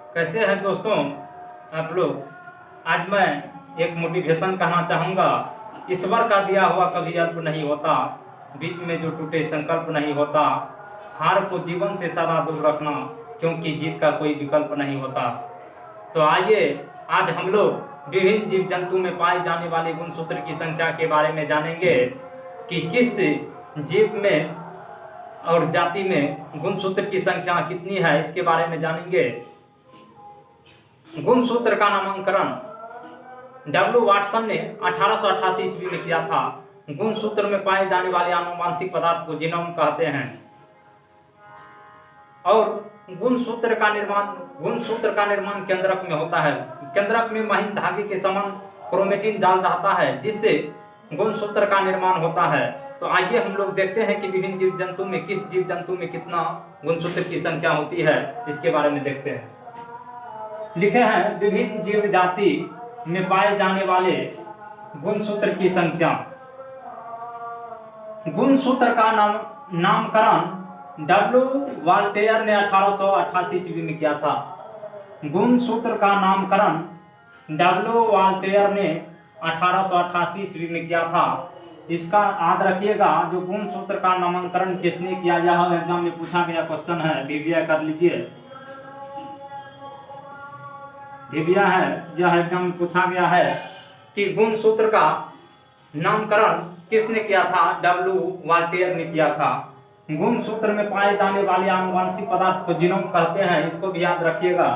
कैसे हैं दोस्तों आप लोग। आज मैं एक मोटिवेशन कहना चाहूँगा। ईश्वर का दिया हुआ कभी अल्प नहीं होता, बीच में जो टूटे संकल्प नहीं होता। हार को जीवन से सदा दूर रखना, क्योंकि जीत का कोई विकल्प नहीं होता। तो आइए आज हम लोग विभिन्न जीव जंतु में पाए जाने वाले गुणसूत्र की संख्या के बारे में जानेंगे कि किस जीव में और जाति में गुणसूत्र की संख्या कितनी है, इसके बारे में जानेंगे। गुणसूत्र का नामकरण डब्ल्यू वाटसन ने 1888 ईस्वी में किया था। गुणसूत्र में पाए जाने वाले आनुवांशिक पदार्थ को जीनोम कहते हैं। और गुणसूत्र का निर्माण केंद्रक में होता है। केंद्रक में महीन धागे के समान क्रोमेटिन जाल रहता है, जिससे गुणसूत्र का निर्माण होता है। तो आइए हम लोग देखते हैं कि विभिन्न जीव जंतु में किस जीव जंतु में कितना गुणसूत्र की संख्या होती है, इसके बारे में देखते हैं। लिखे हैं विभिन्न जीव जाति में पाए जाने वाले गुणसूत्र की संख्या। गुणसूत्र का नामकरण डब्ल्यू वाल्टेयर ने 1888 ईस्वी में किया था। गुणसूत्र का नामकरण डब्ल्यू वाल्टेयर ने 1888 ईस्वी में किया था। इसका याद रखिएगा, जो गुणसूत्र का नामकरण किसने किया, यह एग्जाम में पूछा गया क्वेश्चन है। रिविया कर लीजिए, रिविया है, यह एग्जाम में पूछा गया है कि गुणसूत्र का नामकरण किसने किया था। डब्ल्यू वाल्टेयर ने किया था। गुणसूत्र में पाए जाने वाले आनुवांशिक पदार्थ को जीनोम कहते हैं, इसको भी याद रखिएगा।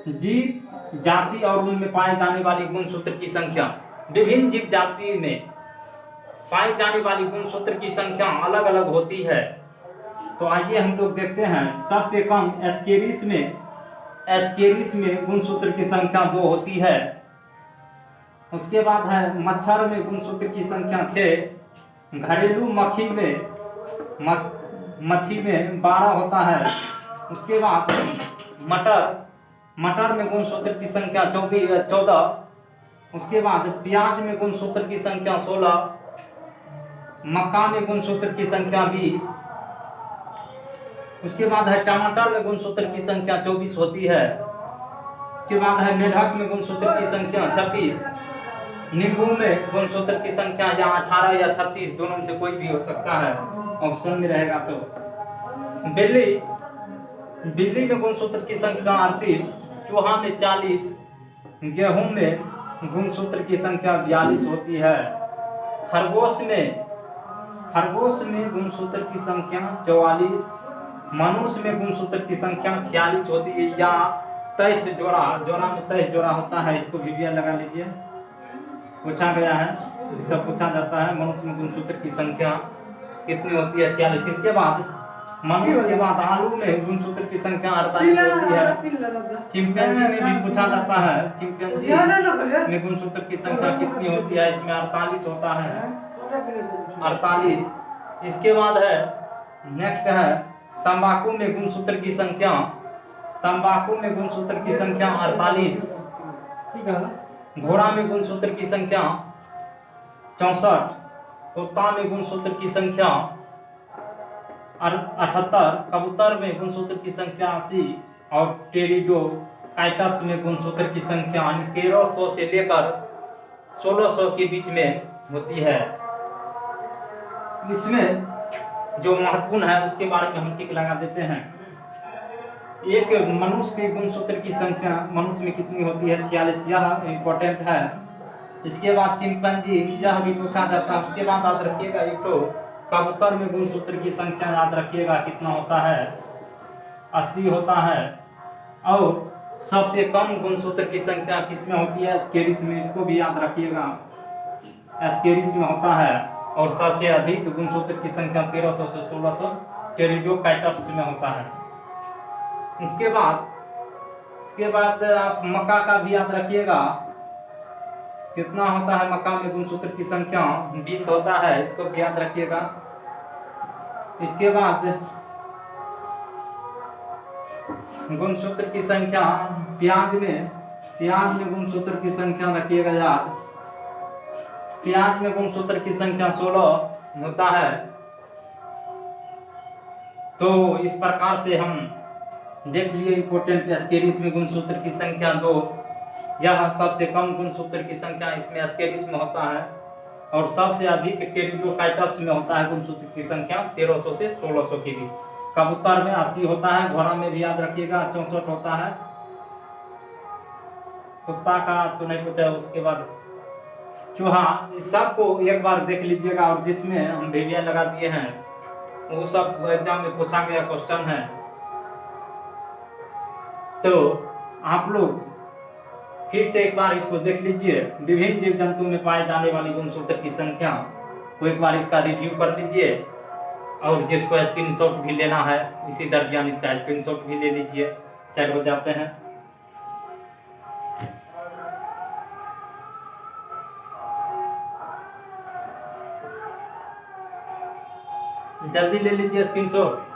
जीव जाति और उनमें पाए जाने वाली गुणसूत्र की संख्या। विभिन्न जीव जाति में पाई जाने वाली गुणसूत्र की संख्या अलग अलग होती है। तो आइए हम लोग देखते हैं। सबसे कम एस्केरिस में गुणसूत्र की संख्या 2 होती है। उसके बाद है मच्छर में गुणसूत्र की संख्या 6। घरेलू मक्खी में 12 होता है। उसके बाद मटर में गुणसूत्र की संख्या 14। उसके बाद प्याज में गुणसूत्र की संख्या 16। मक्का में गुणसूत्र की संख्या 20। उसके बाद है टमाटर में गुणसूत्र की संख्या 24 होती है। उसके बाद है मेढक में गुणसूत्र की संख्या 26। नींबू में गुणसूत्र की संख्या या 18 या 36, दोनों में से कोई भी हो सकता है, ऑप्शन में रहेगा। तो बिल्ली में गुणसूत्र की संख्या 38। चूहा में 40। गेहूं में गुणसूत्र की संख्या 42 होती है। खरगोश में गुणसूत्र की संख्या 44। मनुष्य में गुणसूत्र की संख्या 46 होती है, या 23 जोड़ा में 23 जोड़ा होता है। इसको भी लगा लीजिए, पूछा गया है, सब पूछा जाता है। मनुष्य में गुणसूत्र की संख्या कितनी होती है? 46। इसके बाद मनुष्य के बाद आलू में गुणसूत्र की संख्या 48 होती है। चिंपैंजी में भी पूछा जाता है, चिंपैंजी में गुणसूत्र की संख्या कितनी होती है? इसमें 48 होता है, 48। इसके बाद है नेक्स्ट है तंबाकू में गुणसूत्र की संख्या। तंबाकू में गुणसूत्र की संख्या 48। घोड़ा में गुणसूत्र की संख्या 64। कुत्ता में गुणसूत्र की संख्या 78। कबूतर में गुणसूत्र की संख्या 80। और टेरिडोकाइटस में गुणसूत्र की संख्या 1300 से लेकर 1600 के बीच में होती है। इसमें जो महत्वपूर्ण है उसके बारे में हम टिक लगा देते हैं। एक मनुष्य की गुणसूत्र की संख्या मनुष्य में कितनी होती है? 46, यह इम्पोर्टेंट है। इसके बाद चिंपैंजी, यह भी पूछा जाता है। उसके बाद याद रखिएगा एक तो कबूतर में गुणसूत्र की संख्या याद रखिएगा कितना होता है? 80 होता है। और सबसे कम गुणसूत्र की संख्या किसमें होती है? एस्केरिस में, इसको भी याद रखिएगा, एस्केरिस में होता है। और सबसे अधिक गुणसूत्र की संख्या 1300 से 1600 टेरिडोकाइटस में होता है। उसके बाद आप मक्का का भी याद रखिएगा, कितना होता है? मक्का में गुणसूत्र की संख्या 20 होता है, इसको भी याद रखिएगा। इसके बाद गुणसूत्र की संख्या प्याज में गुणसूत्र की संख्या रखिएगा याद। प्याज में गुणसूत्र की संख्या 16 होता है। तो इस प्रकार से हम देख लिए इम्पोर्टेंट एस्केरिस में गुणसूत्र की संख्या 2। यह सबसे कम गुणसूत्र की संख्या इसमें एस्केरिस में होता है और सबसे अधिक टेरिडोकाइटस में होता है गुणसूत्र की संख्या 1300 से 1600 के बीच। कबूतर में 80 होता है, घोड़ा में भी याद रखिएगा 64 होता है, कुत्ता का तो नहीं पता है। उसके बाद चूहा, इस सब को एक बार देख लीजिएगा। और जिसमें हम वीडियो लगा दिए हैं वो सब एग्जाम में पूछा गया क्वेश्चन है, तो आप लोग फिर से एक बार इसको देख लीजिए। विभिन्न जीव जंतु में पाए जाने वाली गुणसूत्र की संख्या को एक बार इसका रिव्यू कर लीजिए। और जिसको स्क्रीनशॉट भी लेना है इसी दरमियान इसका स्क्रीनशॉट भी ले लीजिए, सेट हो जाते हैं। जल्दी ले लीजिए स्क्रीनशॉट।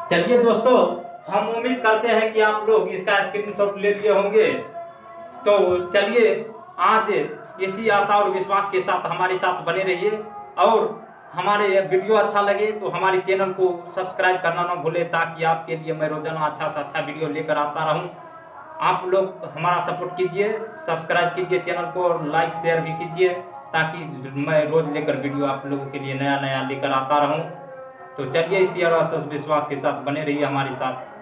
चलिए दोस्तों, हम उम्मीद करते हैं कि आप लोग इसका स्क्रीनशॉट ले लिए होंगे। तो चलिए आज इसी आशा और विश्वास के साथ हमारे साथ बने रहिए, और हमारे वीडियो अच्छा लगे तो हमारे चैनल को सब्सक्राइब करना ना भूलें, ताकि आपके लिए मैं रोजाना अच्छा से अच्छा वीडियो लेकर आता रहूं। आप लोग हमारा सपोर्ट कीजिए, सब्सक्राइब कीजिए चैनल को और लाइक शेयर भी कीजिए, ताकि मैं रोज लेकर वीडियो आप लोगों के लिए नया नया लेकर आता रहूं। तो चलिए इसी और विश्वास के साथ बने रहिए हमारे साथ।